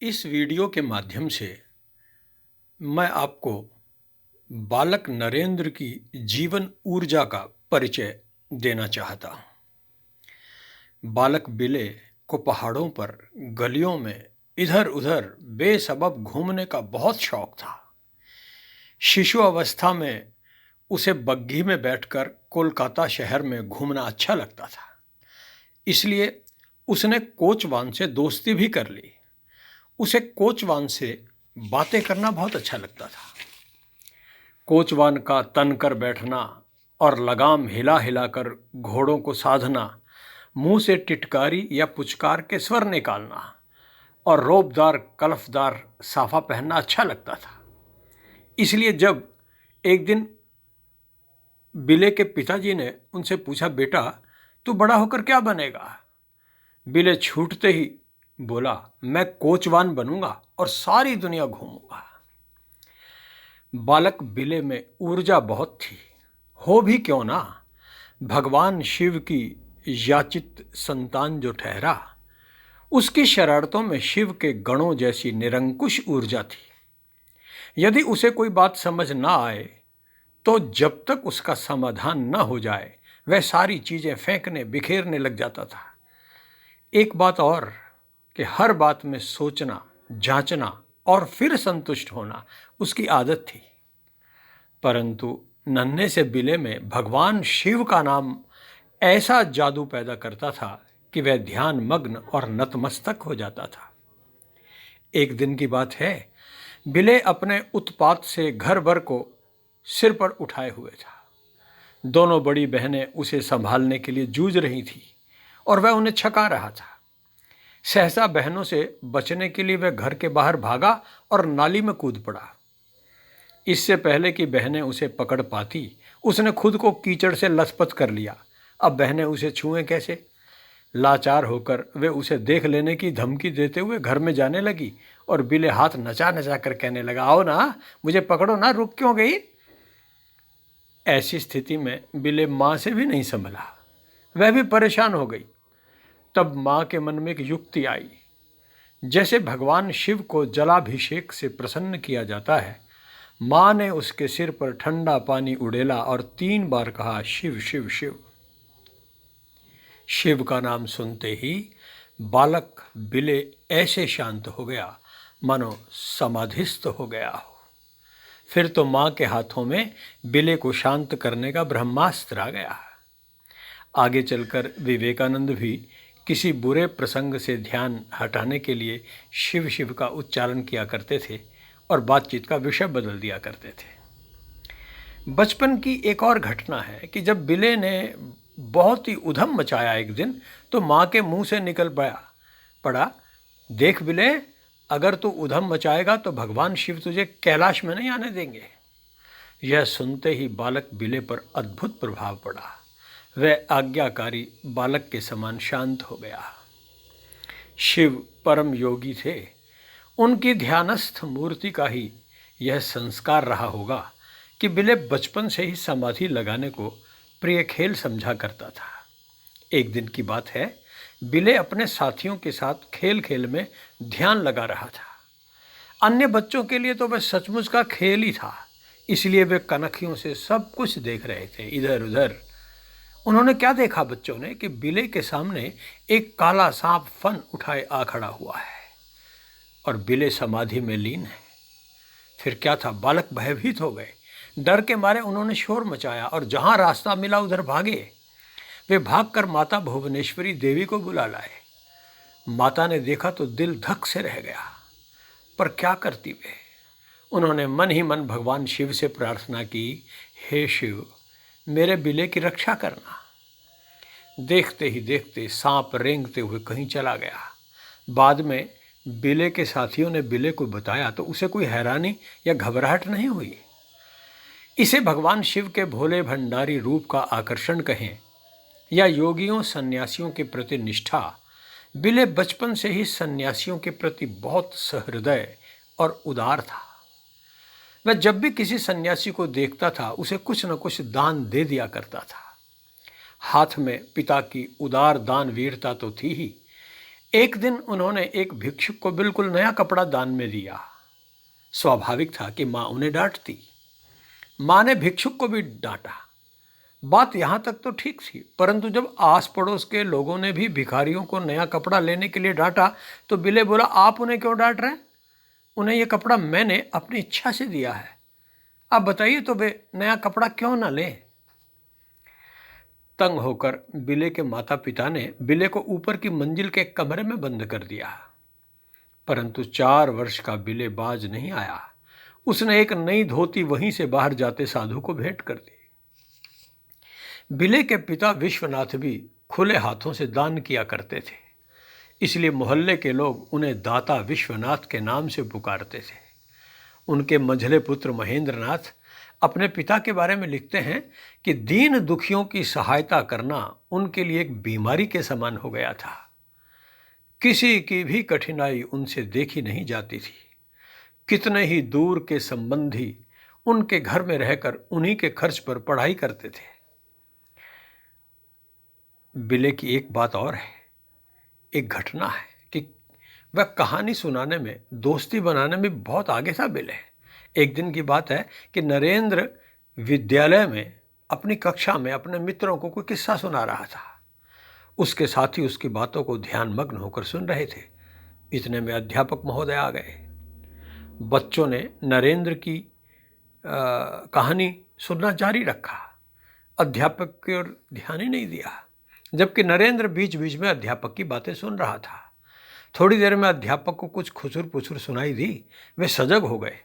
इस वीडियो के माध्यम से मैं आपको बालक नरेंद्र की जीवन ऊर्जा का परिचय देना चाहता हूँ। बालक बिले को पहाड़ों पर गलियों में इधर उधर बेसबब घूमने का बहुत शौक था। शिशु अवस्था में उसे बग्घी में बैठकर कोलकाता शहर में घूमना अच्छा लगता था, इसलिए उसने कोचवान से दोस्ती भी कर ली। उसे कोचवान से बातें करना बहुत अच्छा लगता था। कोचवान का तन कर बैठना और लगाम हिला हिलाकर घोड़ों को साधना, मुंह से टिटकारी या पुचकार के स्वर निकालना और रोबदार कलफदार साफा पहनना अच्छा लगता था। इसलिए जब एक दिन बिले के पिताजी ने उनसे पूछा, बेटा तू बड़ा होकर क्या बनेगा? बिले छूटते ही बोला, मैं कोचवान बनूंगा और सारी दुनिया घूमूंगा। बालक बिले में ऊर्जा बहुत थी, हो भी क्यों ना। भगवान शिव की याचित संतान जो ठहरा, उसकी शरारतों में शिव के गणों जैसी निरंकुश ऊर्जा थी। यदि उसे कोई बात समझ ना आए तो जब तक उसका समाधान न हो जाए वह सारी चीजें फेंकने बिखेरने लग जाता था। एक बात और कि हर बात में सोचना, जांचना और फिर संतुष्ट होना उसकी आदत थी। परंतु नन्हे से बिले में भगवान शिव का नाम ऐसा जादू पैदा करता था कि वह ध्यान मग्न और नतमस्तक हो जाता था। एक दिन की बात है, बिले अपने उत्पात से घर भर को सिर पर उठाए हुए था। दोनों बड़ी बहनें उसे संभालने के लिए जूझ रही थी और वह उन्हें छका रहा था। सहसा बहनों से बचने के लिए वह घर के बाहर भागा और नाली में कूद पड़ा। इससे पहले कि बहनें उसे पकड़ पाती, उसने खुद को कीचड़ से लथपथ कर लिया। अब बहनें उसे छुएं कैसे? लाचार होकर वे उसे देख लेने की धमकी देते हुए घर में जाने लगी और बिले हाथ नचा नचा कर कहने लगा, आओ ना, मुझे पकड़ो ना, रुक क्यों गई? ऐसी स्थिति में बिले माँ से भी नहीं संभला, वह भी परेशान हो गई। तब माँ के मन में एक युक्ति आई। जैसे भगवान शिव को जलाभिषेक से प्रसन्न किया जाता है, माँ ने उसके सिर पर ठंडा पानी उड़ेला और 3 बार कहा, शिव शिव शिव। शिव का नाम सुनते ही बालक बिले ऐसे शांत हो गया मानो समाधिस्थ हो गया हो। फिर तो माँ के हाथों में बिले को शांत करने का ब्रह्मास्त्र आ गया। आगे चलकर विवेकानंद भी किसी बुरे प्रसंग से ध्यान हटाने के लिए शिव शिव का उच्चारण किया करते थे और बातचीत का विषय बदल दिया करते थे। बचपन की एक और घटना है कि जब बिले ने बहुत ही उधम मचाया एक दिन, तो माँ के मुंह से निकल पड़ा, देख बिले, अगर तू उधम मचाएगा तो भगवान शिव तुझे कैलाश में नहीं आने देंगे। यह सुनते ही बालक बिले पर अद्भुत प्रभाव पड़ा। वह आज्ञाकारी बालक के समान शांत हो गया। शिव परम योगी थे। उनकी ध्यानस्थ मूर्ति का ही यह संस्कार रहा होगा कि बिले बचपन से ही समाधि लगाने को प्रिय खेल समझा करता था। एक दिन की बात है, बिले अपने साथियों के साथ खेल खेल में ध्यान लगा रहा था। अन्य बच्चों के लिए तो वह सचमुच का खेल ही था, इसलिए वे कनखियों से सब कुछ देख रहे थे इधर उधर। उन्होंने क्या देखा बच्चों ने कि बिले के सामने एक काला सांप फन उठाए आ खड़ा हुआ है और बिले समाधि में लीन है। फिर क्या था, बालक भयभीत हो गए। डर के मारे उन्होंने शोर मचाया और जहां रास्ता मिला उधर भागे। वे भागकर माता भुवनेश्वरी देवी को बुला लाए। माता ने देखा तो दिल धक से रह गया, पर क्या करती वे। उन्होंने मन ही मन भगवान शिव से प्रार्थना की, हे शिव, मेरे बिले की रक्षा करना। देखते ही देखते सांप रेंगते हुए कहीं चला गया। बाद में बिले के साथियों ने बिले को बताया तो उसे कोई हैरानी या घबराहट नहीं हुई। इसे भगवान शिव के भोले भंडारी रूप का आकर्षण कहें या योगियों सन्यासियों के प्रति निष्ठा, बिले बचपन से ही सन्यासियों के प्रति बहुत सहृदय और उदार था। वह जब भी किसी सन्यासी को देखता था उसे कुछ न कुछ दान दे दिया करता था। हाथ में पिता की उदार दान वीरता तो थी ही, एक दिन उन्होंने एक भिक्षुक को बिल्कुल नया कपड़ा दान में दिया। स्वाभाविक था कि माँ उन्हें डांटती। माँ ने भिक्षुक को भी डांटा। बात यहाँ तक तो ठीक थी, परंतु जब आस पड़ोस के लोगों ने भी भिखारियों को नया कपड़ा लेने के लिए डांटा तो बिले बोला, आप उन्हें क्यों डांट रहे हैं? उन्हें यह कपड़ा मैंने अपनी इच्छा से दिया है। आप बताइए तो वे नया कपड़ा क्यों ना लें? तंग होकर बिले के माता पिता ने बिले को ऊपर की मंजिल के कमरे में बंद कर दिया। परंतु 4 वर्ष का बिले बाज नहीं आया। उसने एक नई धोती वहीं से बाहर जाते साधु को भेंट कर दी। बिले के पिता विश्वनाथ भी खुले हाथों से दान किया करते थे, इसलिए मोहल्ले के लोग उन्हें दाता विश्वनाथ के नाम से पुकारते थे। उनके मंझले पुत्र महेंद्रनाथ अपने पिता के बारे में लिखते हैं कि दीन दुखियों की सहायता करना उनके लिए एक बीमारी के समान हो गया था। किसी की भी कठिनाई उनसे देखी नहीं जाती थी। कितने ही दूर के संबंधी उनके घर में रहकर उन्हीं के खर्च पर पढ़ाई करते थे। बिले की एक बात और है, एक घटना है कि वह कहानी सुनाने में, दोस्ती बनाने में बहुत आगे था बिले। एक दिन की बात है कि नरेंद्र विद्यालय में अपनी कक्षा में अपने मित्रों को कोई किस्सा सुना रहा था। उसके साथी उसकी बातों को ध्यानमग्न होकर सुन रहे थे। इतने में अध्यापक महोदय आ गए। बच्चों ने नरेंद्र की कहानी सुनना जारी रखा। अध्यापक की ओर ध्यान ही नहीं दिया, जबकि नरेंद्र बीच बीच में अध्यापक की बातें सुन रहा था। थोड़ी देर में अध्यापक को कुछ खुसुर पुसुर सुनाई दी। वे सजग हो गए।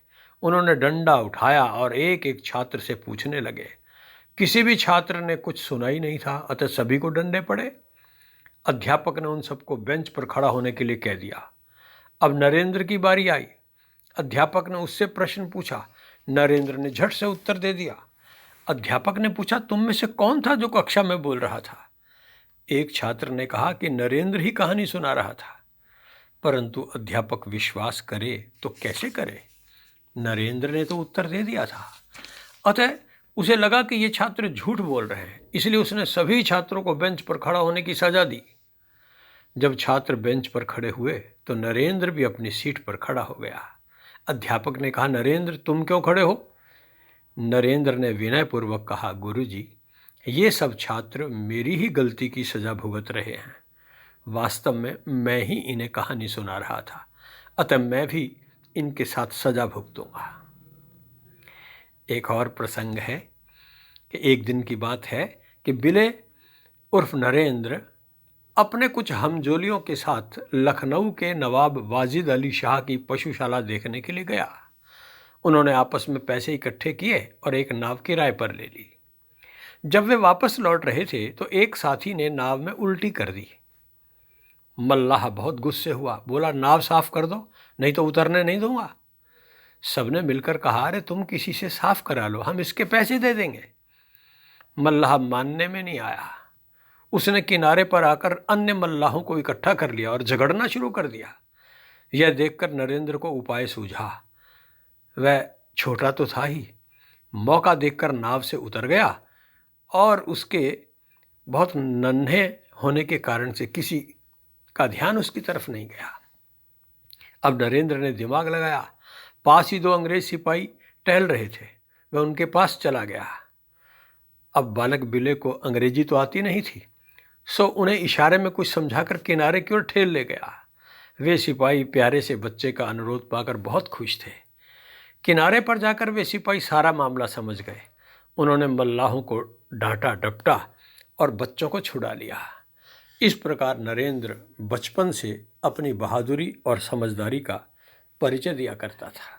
उन्होंने डंडा उठाया और एक एक छात्र से पूछने लगे। किसी भी छात्र ने कुछ सुना ही नहीं था, अतः सभी को डंडे पड़े। अध्यापक ने उन सबको बेंच पर खड़ा होने के लिए कह दिया। अब नरेंद्र की बारी आई। अध्यापक ने उससे प्रश्न पूछा। नरेंद्र ने झट से उत्तर दे दिया। अध्यापक ने पूछा, तुम में से कौन था जो कक्षा में बोल रहा था? एक छात्र ने कहा कि नरेंद्र ही कहानी सुना रहा था। परंतु अध्यापक विश्वास करे तो कैसे करे? नरेंद्र ने तो उत्तर दे दिया था। अतः उसे लगा कि ये छात्र झूठ बोल रहे हैं, इसलिए उसने सभी छात्रों को बेंच पर खड़ा होने की सजा दी। जब छात्र बेंच पर खड़े हुए तो नरेंद्र भी अपनी सीट पर खड़ा हो गया। अध्यापक ने कहा, नरेंद्र तुम क्यों खड़े हो? नरेंद्र ने विनयपूर्वक कहा, गुरुजी, ये सब छात्र मेरी ही गलती की सजा भुगत रहे हैं। वास्तव में मैं ही इन्हें कहानी सुना रहा था, अतः मैं भी इनके साथ सजा भुगतूंगा। एक और प्रसंग है कि एक दिन की बात है कि बिले उर्फ नरेंद्र अपने कुछ हमजोलियों के साथ लखनऊ के नवाब वाजिद अली शाह की पशुशाला देखने के लिए गया। उन्होंने आपस में पैसे इकट्ठे किए और एक नाव किराए पर ले ली। जब वे वापस लौट रहे थे तो एक साथी ने नाव में उल्टी कर दी। मल्लाह बहुत गुस्से हुआ, बोला, नाव साफ कर दो, नहीं तो उतरने नहीं दूंगा। सबने मिलकर कहा, अरे तुम किसी से साफ करा लो, हम इसके पैसे दे देंगे। मल्लाह मानने में नहीं आया। उसने किनारे पर आकर अन्य मल्लाहों को इकट्ठा कर लिया और झगड़ना शुरू कर दिया। यह देखकर नरेंद्र को उपाय सूझा। वह छोटा तो था ही, मौका देखकर नाव से उतर गया और उसके बहुत नन्हे होने के कारण से किसी का ध्यान उसकी तरफ नहीं गया। अब नरेंद्र ने दिमाग लगाया। पास ही 2 अंग्रेज सिपाही टहल रहे थे। वह उनके पास चला गया। अब बालक बिले को अंग्रेजी तो आती नहीं थी, सो उन्हें इशारे में कुछ समझाकर किनारे की ओर ठेल ले गया। वे सिपाही प्यारे से बच्चे का अनुरोध पाकर बहुत खुश थे। किनारे पर जाकर वे सिपाही सारा मामला समझ गए। उन्होंने मल्लाहों को डांटा डपटा और बच्चों को छुड़ा लिया। इस प्रकार नरेंद्र बचपन से अपनी बहादुरी और समझदारी का परिचय दिया करता था।